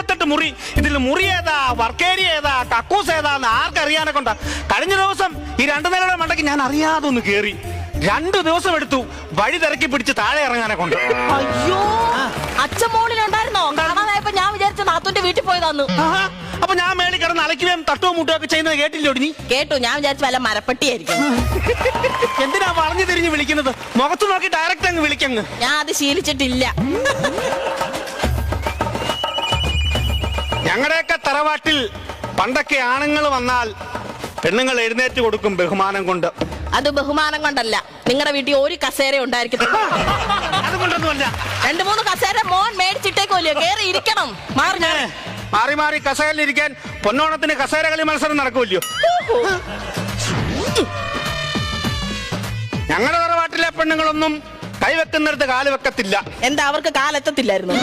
128 മുറി. ഇതിൽ മുറി ഏതാ, വർക്കേരി ഏതാ, കക്കൂസ് ഏതാന്ന് ആർക്കറിയാനെ കൊണ്ടാ. കഴിഞ്ഞ ദിവസം ഈ 2 നിലയുടെ മണ്ടയ്ക്ക് ഞാൻ അറിയാതെ ഒന്ന് കേറി. 2 ദിവസം എടുത്തു വഴി തിരക്കി പിടിച്ച് താഴെ ഇറങ്ങാനെ കൊണ്ട്. അയ്യോ, അച്ഛൻ മോളിലുണ്ടായിരുന്നോ? കാണാതായപ്പോ ഞാൻ വിചാരിച്ച നാത്തൂന്റെ വീട്ടിൽ പോയതാന്ന്. അപ്പൊ ഞാൻ മേളിൽ കിടന്ന് അലക്കുകയും തട്ടുകയും മുട്ടുകയൊക്കെ ചെയ്യുന്നത് കേട്ടില്ലോ നീ? കേട്ടു, ഞാൻ വിചാരിച്ച വല്ല മരപ്പട്ടിയായിരിക്കും. എന്തിനാ വളഞ്ഞു തിരിഞ്ഞ് വിളിക്കുന്നത്? മുഖത്ത് നോക്കി ഡയറക്റ്റ് അങ്ങ് വിളിക്കങ്ങ്. ഞാൻ അത് ശീലിച്ചിട്ടില്ല. ഞങ്ങളുടെയൊക്കെ തറവാട്ടിൽ പണ്ടൊക്കെ ആണുങ്ങൾ വന്നാൽ പെണ്ണുങ്ങൾ എഴുന്നേറ്റ് കൊടുക്കും ബഹുമാനം കൊണ്ട്. അത് ബഹുമാനം കൊണ്ടല്ല, നിങ്ങളുടെ വീട്ടിൽ ഒരു കസേര ഉണ്ടായിരിക്കത്തില്ല. അതുകൊണ്ടൊന്നുമല്ല. 2-3 കസേര മോൻ മേടിച്ചിട്ടേക്കോല്ലോ, കേറി ഇരിക്കണം. മാറി മാറി കസേരയിലിരിക്കാൻ പൊന്നോണത്തിന് കസേര കളി മത്സരം നടക്കുമല്ലോ. ഞങ്ങളുടെ തറവാട്ടിലെ പെണ്ണുങ്ങളൊന്നും കൈവെക്കുന്നിടത്ത് കാല് വെക്കത്തില്ല. എന്താ, അവർക്ക് കാലെത്തത്തില്ലായിരുന്നു?